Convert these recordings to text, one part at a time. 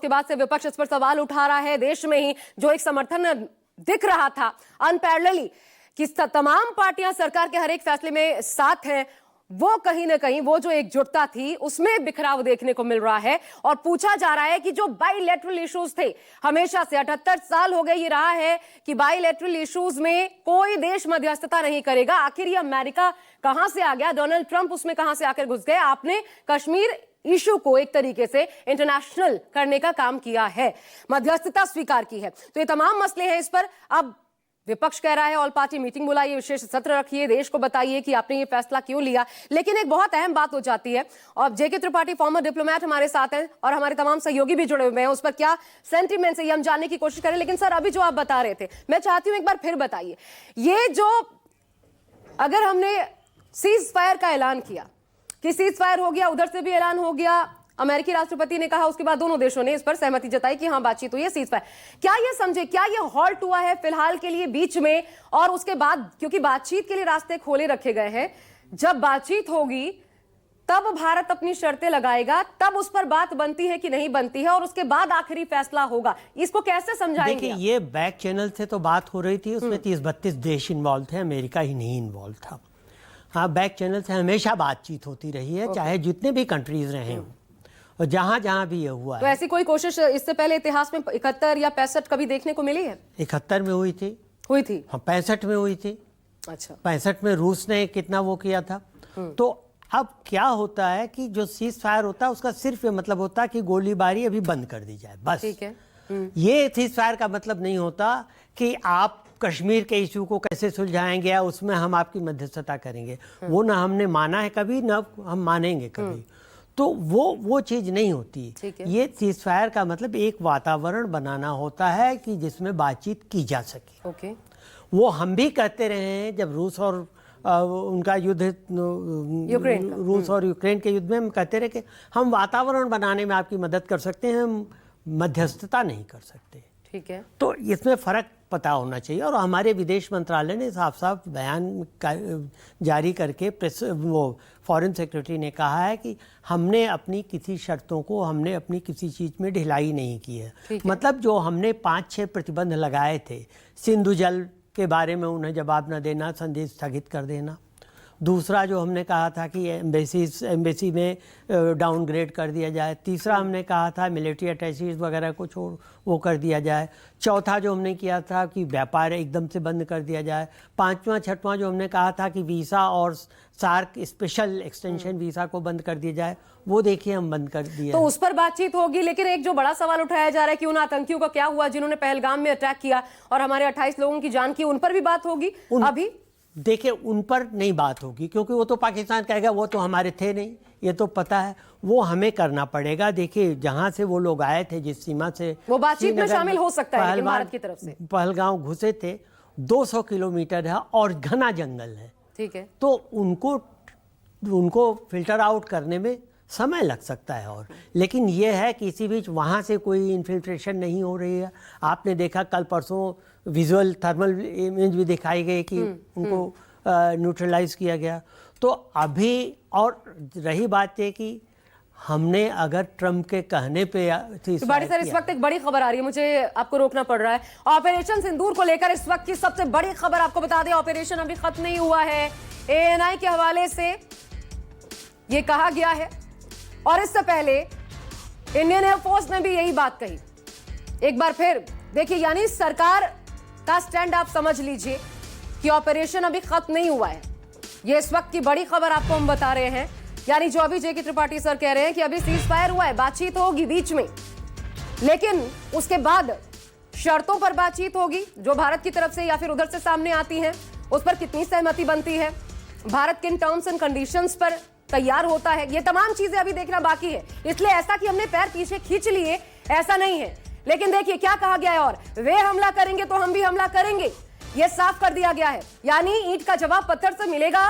के बाद से विपक्ष इस पर सवाल उठा रहा है। देश में ही जो एक समर्थन दिख रहा था अनपैरेलली कि तमाम पार्टियां सरकार के हर एक फैसले में साथ हैं, वो कहीं ना कहीं वो जो एकजुटता थी उसमें बिखराव देखने को मिल रहा है। और पूछा जा रहा है कि जो बाइलेटरल इश्यूज थे, हमेशा से 78 साल हो गए ये रहा है कि बाइलेटरल इश्यूज में कोई देश मध्यस्थता नहीं करेगा। आखिर ये अमेरिका कहां से आ गया? डोनाल्ड ट्रंप उसमें कहां से आकर घुस गए? आपने कश्मीर इशू को एक तरीके से इंटरनेशनल करने का काम किया है, मध्यस्थता स्वीकार की है। तो ये तमाम मसले हैं। इस पर अब विपक्ष कह रहा है ऑल पार्टी मीटिंग बुलाइए, विशेष सत्र रखिए, देश को बताइए कि आपने ये फैसला क्यों लिया। लेकिन एक बहुत अहम बात हो जाती है, और जेके त्रिपाठी फॉर्मर डिप्लोमेट हमारे साथ हैं और हमारे तमाम सहयोगी भी जुड़े हुए हैं, उस पर क्या सेंटीमेंट्स है ये हम जानने की कोशिश करें। लेकिन सर, अभी जो आप बता रहे थे, मैं चाहती हूं एक बार फिर बताइए, ये जो अगर हमने सीज फायर का ऐलान किया कि सीज फायर हो गया, उधर से भी ऐलान हो गया, अमेरिकी राष्ट्रपति ने कहा, उसके बाद दोनों देशों ने इस पर सहमति जताई कि हाँ बातचीत हुई है, सीज फायर, क्या ये समझे, क्या ये हॉल्ट हुआ है फिलहाल के लिए बीच में? और उसके बाद क्योंकि बातचीत के लिए रास्ते खोले रखे गए हैं, जब बातचीत होगी तब भारत अपनी शर्तें लगाएगा, तब उस पर बात बनती है कि नहीं बनती है, और उसके बाद आखिरी फैसला होगा। इसको कैसे समझाएंगे? देखिए, ये बैक चैनल से तो बात हो रही थी, उसमें 30-32 देश इन्वॉल्व थे, अमेरिका ही नहीं इन्वॉल्व था। हाँ, बैक चैनल से हमेशा बातचीत होती रही है, चाहे जितने भी कंट्रीज रहे हों और जहां भी ये हुआ तो है। ऐसी कोई कोशिश इससे पहले इतिहास में 71 या 65 कभी देखने को मिली है? 71 में हुई थी। हाँ, 65 में हुई थी। अच्छा, 65 में रूस ने कितना वो किया था। तो अब क्या होता है कि जो सीज फायर होता है उसका सिर्फ ये मतलब होता है कि गोलीबारी अभी बंद कर दी जाए, बस। ठीक है। ये सीज फायर का मतलब नहीं होता कि आप कश्मीर के इशू को कैसे सुलझाएंगे या उसमें हम आपकी मध्यस्थता करेंगे। वो ना हमने माना है कभी, ना हम मानेंगे कभी। तो वो चीज नहीं होती। ये सीज फायर का मतलब एक वातावरण बनाना होता है कि जिसमें बातचीत की जा सके। ओके। वो हम भी कहते रहे हैं, जब रूस और उनका युद्ध, रूस और यूक्रेन के युद्ध में हम कहते रहे कि हम वातावरण बनाने में आपकी मदद कर सकते हैं, हम मध्यस्थता नहीं कर सकते। ठीक है। तो इसमें फर्क पता होना चाहिए। और हमारे विदेश मंत्रालय ने साफ साफ बयान जारी करके वो फॉरेन सेक्रेटरी ने कहा है कि हमने अपनी किसी शर्तों को, हमने अपनी किसी चीज़ में ढिलाई नहीं की है। मतलब जो हमने 5-6 प्रतिबंध लगाए थे, सिंधु जल के बारे में उन्हें जवाब न देना, संधि स्थगित कर देना। दूसरा जो हमने कहा था कि एम्बेसी में डाउनग्रेड कर दिया जाए। तीसरा हमने कहा था मिलिट्री अटैचीज वगैरह को छोड़ वो कर दिया जाए। चौथा जो हमने किया था कि व्यापार एकदम से बंद कर दिया जाए। पांचवा छठवां जो हमने कहा था कि वीज़ा और सार्क स्पेशल एक्सटेंशन वीज़ा को बंद कर दिया जाए, वो देखिए हम बंद कर दिया। तो उस पर बातचीत होगी। लेकिन एक जो बड़ा सवाल उठाया जा रहा है कि उन आतंकियों का क्या हुआ जिन्होंने पहलगाम में अटैक किया और हमारे 28 लोगों की जान की, उन पर भी बात होगी? अभी देखिए, उन पर नहीं बात होगी क्योंकि वो तो पाकिस्तान कहेगा वो तो हमारे थे नहीं, ये तो पता है। वो हमें करना पड़ेगा। देखिए, जहां से वो लोग आए थे, जिस सीमा से वो बातचीत में शामिल हो सकता है, लेकिन भारत की तरफ से पहलगांव घुसे थे, 200 किलोमीटर है और घना जंगल है। ठीक है। तो उनको फिल्टर आउट करने में समय लग सकता है। और लेकिन ये है कि इसी बीच वहाँ से कोई इन्फिल्ट्रेशन नहीं हो रही है। आपने देखा कल परसों विजुअल थर्मल इमेज भी दिखाई गई कि उनको न्यूट्रलाइज किया गया। तो अभी, और रही बात है कि हमने अगर ट्रम्प के कहने पे बड़ी सर, इस वक्त एक बड़ी खबर आ रही है, मुझे आपको रोकना पड़ रहा है। ऑपरेशन सिंदूर को लेकर इस वक्त की सबसे बड़ी खबर आपको बता दें, ऑपरेशन अभी खत्म नहीं हुआ है। ANI के हवाले से ये कहा गया है, और इससे पहले इंडियन एयरफोर्स ने भी यही बात कही। एक बार फिर देखिए, यानी सरकार का स्टैंड आप समझ लीजिए कि ऑपरेशन अभी खत्म नहीं हुआ है। ये इस वक्त की बड़ी खबर आपको हम बता रहे हैं। यानी जो अभी जेके त्रिपाठी सर कह रहे हैं कि अभी सीज फायर हुआ है, बातचीत होगी बीच में, लेकिन उसके बाद शर्तों पर बातचीत होगी जो भारत की तरफ से या फिर उधर से सामने आती हैं, उस पर कितनी सहमति बनती है, भारत किन टर्म्स एंड कंडीशंस पर तैयार होता है, ये तमाम चीजें अभी देखना बाकी है। इसलिए ऐसा कि हमने पैर पीछे खींच लिए, ऐसा नहीं है। लेकिन देखिए क्या कहा गया है, और वे हमला करेंगे तो हम भी हमला करेंगे, ये साफ कर दिया गया है। यानी ईंट का जवाब पत्थर से मिलेगा,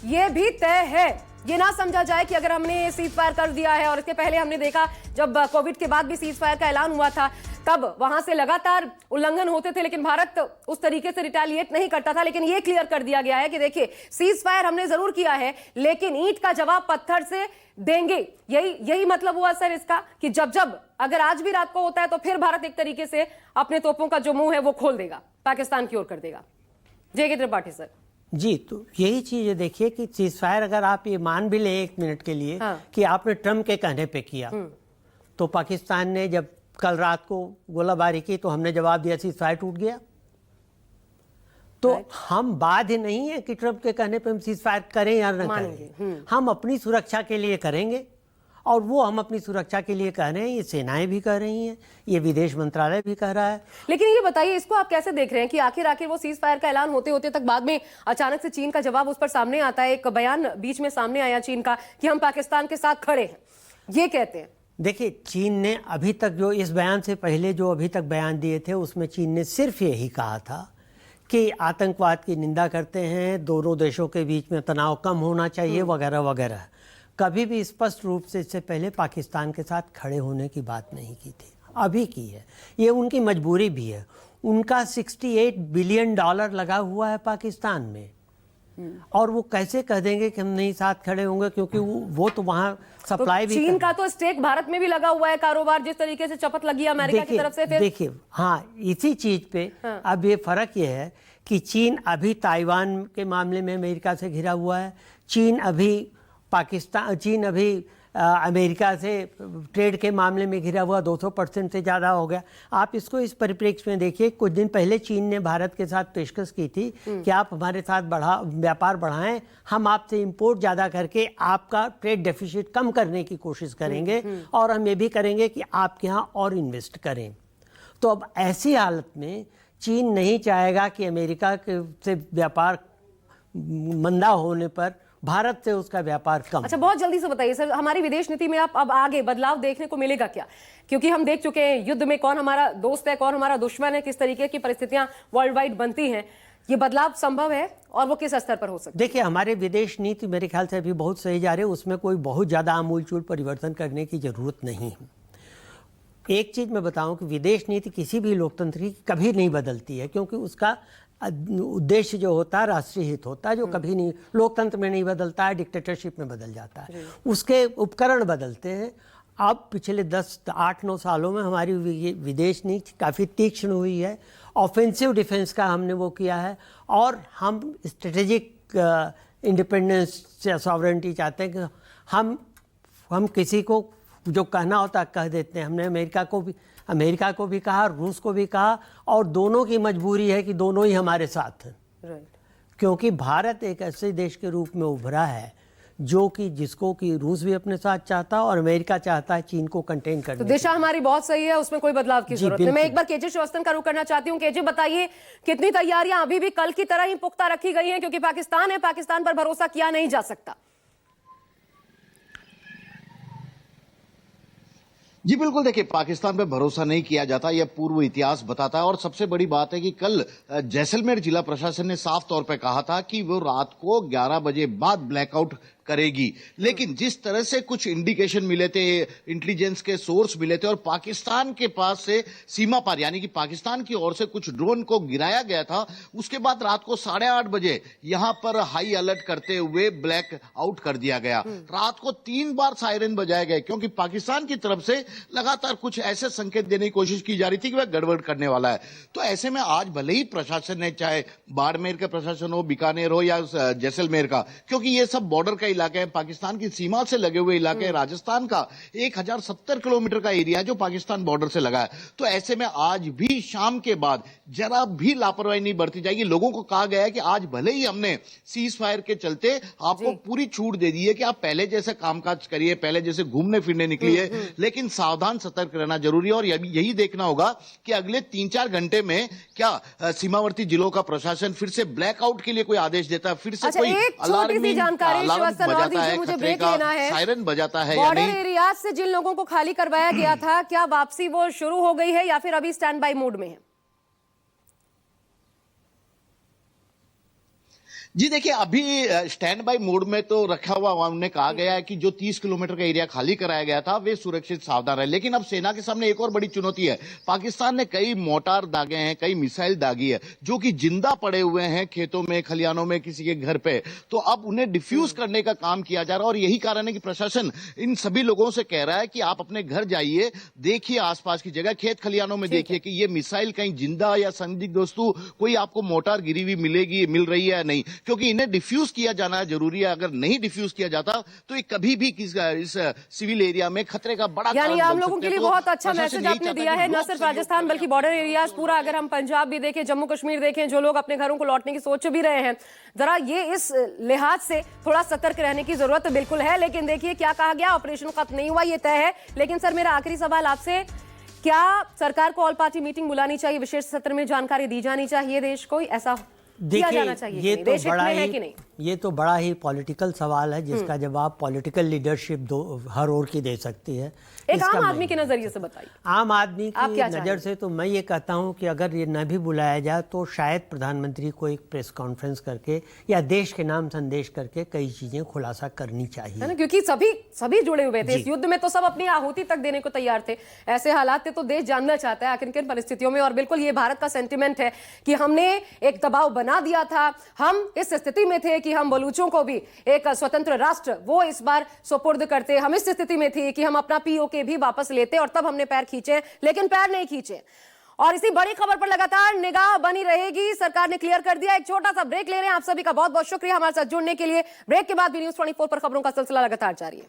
ये भी तय है। ये ना समझा जाए कि अगर हमने सीज फायर कर दिया है, और इसके पहले हमने देखा जब कोविड के बाद भी सीज फायर का ऐलान हुआ था, तब वहां से लगातार उल्लंघन होते थे, लेकिन भारत उस तरीके से रिटेलिएट नहीं करता था। लेकिन ये क्लियर कर दिया गया है कि देखिए, सीज फायर हमने जरूर किया है, लेकिन ईंट का जवाब पत्थर से देंगे। यही मतलब हुआ सर इसका, कि जब अगर आज भी रात को होता है तो फिर भारत एक तरीके से अपने तोपों का जो मुंह है वो खोल देगा, पाकिस्तान की ओर कर देगा। जय त्रिपाठी सर। जी, तो यही चीज है, देखिए कि सीज फायर अगर आप ये मान भी ले 1 मिनट के लिए कि आपने ट्रम्प के कहने पे किया, तो पाकिस्तान ने जब कल रात को गोलाबारी की तो हमने जवाब दिया, सीज फायर टूट गया। तो हम बाध्य नहीं है कि ट्रम्प के कहने पे हम सीज फायर करें या न करें, हम अपनी सुरक्षा के लिए करेंगे, और वो हम अपनी सुरक्षा के लिए कह रहे हैं, ये सेनाएं भी कह रही हैं, ये विदेश मंत्रालय भी कह रहा है। लेकिन ये बताइए, इसको आप कैसे देख रहे हैं कि आखिर वो सीज फायर का ऐलान होते होते तक बाद में अचानक से चीन का जवाब उस पर सामने आता है। एक बयान बीच में सामने आया चीन का कि हम पाकिस्तान के साथ खड़े हैं, ये कहते हैं। देखिए, चीन ने अभी तक जो इस बयान से पहले जो अभी तक बयान दिए थे, उसमें चीन ने सिर्फ यही कहा था कि आतंकवाद की निंदा करते हैं, दोनों देशों के बीच में तनाव कम होना चाहिए, वगैरह वगैरह। कभी भी स्पष्ट रूप से इससे पहले पाकिस्तान के साथ खड़े होने की बात नहीं की थी, अभी की है। ये उनकी मजबूरी भी है। उनका $68 बिलियन लगा हुआ है पाकिस्तान में, और वो कैसे कह देंगे कि हम नहीं साथ खड़े होंगे, क्योंकि वो तो वहां सप्लाई तो भी चीन का तो स्टेक भारत में भी लगा हुआ है, कारोबार जिस तरीके से चपत लगी अमेरिका की तरफ से। फिर देखिए, हाँ, इसी चीज पे अब ये फर्क ये है कि चीन अभी ताइवान के मामले में अमेरिका से घिरा हुआ है, चीन अभी अमेरिका से ट्रेड के मामले में घिरा हुआ 200% से ज़्यादा हो गया। आप इसको इस परिप्रेक्ष्य में देखिए, कुछ दिन पहले चीन ने भारत के साथ पेशकश की थी कि आप हमारे साथ व्यापार बढ़ाएं, हम आपसे इंपोर्ट ज़्यादा करके आपका ट्रेड डेफिसिट कम करने की कोशिश करेंगे, और हम ये भी करेंगे कि आपके यहाँ और इन्वेस्ट करें। तो अब ऐसी हालत में चीन नहीं चाहेगा कि अमेरिका से व्यापार मंदा होने पर भारत से उसका व्यापार कम। अच्छा, बहुत जल्दी से बताइए सर, हमारी विदेश नीति में आप अब आगे बदलाव देखने को मिलेगा क्या? क्योंकि हम देख चुके हैं युद्ध में कौन हमारा दोस्त है, कौन हमारा दुश्मन है, किस तरीके की परिस्थितियां वर्ल्ड वाइड बनती हैं। ये बदलाव संभव है, और वो किस स्तर पर हो सकता है? देखिए, हमारे विदेश नीति मेरे ख्याल से अभी बहुत सही जा रही है, उसमें कोई बहुत ज्यादा आमूलचूल परिवर्तन करने की जरूरत नहीं है। एक चीज मैं बताऊं कि विदेश नीति किसी भी लोकतंत्र की कभी नहीं बदलती है, क्योंकि उसका उद्देश्य जो होता है राष्ट्रीय हित होता है, जो कभी नहीं, लोकतंत्र में नहीं बदलता है, डिक्टेटरशिप में बदल जाता है, उसके उपकरण बदलते हैं। अब पिछले 8-9 सालों में हमारी विदेश नीति काफ़ी तीक्ष्ण हुई है, ऑफेंसिव डिफेंस का हमने वो किया है, और हम स्ट्रेटेजिक इंडिपेंडेंस या सॉवरेंटी चाहते हैं कि हम किसी को जो कहना होता है कह देते हैं। हमने अमेरिका को भी कहा, रूस को भी कहा, और दोनों की मजबूरी है कि दोनों ही हमारे साथ हैं। क्योंकि भारत एक ऐसे देश के रूप में उभरा है जिसको कि रूस भी अपने साथ चाहता है, और अमेरिका चाहता है चीन को कंटेन करने। तो दिशा हमारी बहुत सही है, उसमें कोई बदलाव की जरूरत नहीं। मैं एक बार केजे श्रीवास्तव का रुख करना चाहती हूँ। केजे, बताइए, कितनी तैयारियां अभी भी कल की तरह ही पुख्ता रखी गई हैं? क्योंकि पाकिस्तान है, पाकिस्तान पर भरोसा किया नहीं जा सकता। जी बिल्कुल, देखिए, पाकिस्तान पे भरोसा नहीं किया जाता, यह पूर्व इतिहास बताता है। और सबसे बड़ी बात है कि कल जैसलमेर जिला प्रशासन ने साफ तौर पे कहा था कि वो रात को 11 बजे बाद ब्लैकआउट करेगी, लेकिन जिस तरह से कुछ इंडिकेशन मिले थे, इंटेलिजेंस के सोर्स मिले थे, और पाकिस्तान के पास से सीमा पार यानी कि पाकिस्तान की ओर से कुछ ड्रोन को गिराया गया था, उसके बाद रात को 8:30 बजे यहां पर हाई अलर्ट करते हुए ब्लैक आउट कर दिया गया। रात को 3 बार सायरन बजाए गए, क्योंकि पाकिस्तान की तरफ से लगातार कुछ ऐसे संकेत देने की कोशिश की जा रही थी कि वह गड़बड़ करने वाला है। तो ऐसे में आज भले ही प्रशासन ने, चाहे बाड़मेर का प्रशासन हो, बीकानेर हो या जैसलमेर का, क्योंकि ये सब बॉर्डर का इलाके हैं, पाकिस्तान की सीमा से लगे हुए इलाके, राजस्थान का 1070 किलोमीटर का एरिया है जो पाकिस्तान बॉर्डर से लगा है। तो ऐसे में आज भी शाम के बाद जरा भी लापरवाही नहीं बरती जाएगी। लोगों को कहा गया है कि आज भले ही हमने सीज फायर के चलते आपको पूरी छूट दे दी है कि आप पहले जैसे कामकाज करिए, पहले जैसे घूमने फिरने निकलिए, लेकिन सावधान सतर्क रहना जरूरी है। और यही देखना होगा कि अगले 3-4 घंटे में क्या सीमावर्ती जिलों का प्रशासन फिर से ब्लैकआउट के लिए कोई आदेश देता है, फिर से कोई मुझे ब्रेक लेना है, सायरन बजाता है या बॉर्डर नहीं। एरिया से जिन लोगों को खाली करवाया गया था, क्या वापसी वो शुरू हो गई है या फिर अभी स्टैंड बाय मोड में है? जी देखिए, अभी स्टैंड बाय मोड में तो रखा हुआ उन्होंने कहा गया है कि जो 30 किलोमीटर का एरिया खाली कराया गया था वे सुरक्षित सावधान रहे। लेकिन अब सेना के सामने एक और बड़ी चुनौती है। पाकिस्तान ने कई मोर्टार दागे हैं, कई मिसाइल दागी है जो कि जिंदा पड़े हुए हैं खेतों में, खलियानों में, किसी के घर पे। तो अब उन्हें डिफ्यूज करने का काम किया जा रहा है और यही कारण है कि प्रशासन इन सभी लोगों से कह रहा है कि आप अपने घर जाइए, देखिए आसपास की जगह, खेत खलियानों में देखिए कि ये मिसाइल कहीं जिंदा या संदिग्ध वस्तु कोई आपको मोर्टार गिरी हुई मिल रही है या नहीं, क्योंकि इन्हें डिफ्यूज किया जाना जरूरी है। अगर नहीं डिफ्यूज किया जाता तो ये कभी भी इस सिविल एरिया में खतरे का बड़ा यानी कारण आम बन लोगों सकते के लिए हैं। तो बहुत अच्छा प्रशासन मैसेज यही आपने चाहता दिया कि है, न लोक सिर्फ सहयोग राजस्थान करें। बल्कि बॉर्डर एरियाज पूरा, अगर हम पंजाब भी देखें, जम्मू कश्मीर देखें, जो लोग अपने घरों को लौटने की सोच भी रहे हैं, जरा ये इस लिहाज से थोड़ा सतर्क रहने की जरूरत बिल्कुल है। लेकिन देखिए क्या कहा गया, ऑपरेशन खत्म नहीं हुआ ये तय है। लेकिन सर मेरा आखिरी सवाल आपसे, क्या सरकार को ऑल पार्टी मीटिंग बुलानी चाहिए, विशेष सत्र में जानकारी दी जानी चाहिए देश को, ऐसा किया जाना चाहिए ये कि नहीं? तो देश हित बड़ा में है ही कि नहीं? ये तो बड़ा ही पॉलिटिकल सवाल है जिसका जवाब पॉलिटिकल लीडरशिप हर ओर की दे सकती है। एक आम आदमी के नजरिए से बताइए। आम आदमी आप की क्या नज़र चाहेंगे? से तो मैं ये कहता हूं कि अगर ये न भी बुलाया जाए तो शायद प्रधानमंत्री को एक प्रेस कॉन्फ्रेंस करके या देश के नाम संदेश करके कई चीजें खुलासा करनी चाहिए, है ना, क्योंकि सभी जुड़े हुए थे इस युद्ध में, तो सब अपनी आहुति तक देने को तैयार थे। ऐसे हालात थे तो देश जानना चाहता है आखिर किन परिस्थितियों में। और बिल्कुल ये भारत का सेंटिमेंट है कि हमने एक दबाव बना दिया था, हम इस स्थिति में थे कि हम बलूचों को भी एक स्वतंत्र राष्ट्र वो इस बार सुपुर्द करते, हम इस स्थिति में थे कि हम अपना पीओके भी वापस लेते, और तब हमने पैर खींचे, लेकिन पैर नहीं खींचे। और इसी बड़ी खबर पर लगातार निगाह बनी रहेगी। सरकार ने क्लियर कर दिया। एक छोटा सा ब्रेक ले रहे हैं। आप सभी का बहुत बहुत शुक्रिया हमारे साथ जुड़ने के लिए। ब्रेक के बाद भी न्यूज़ 24 पर खबरों का सिलसिला लगातार जारी है।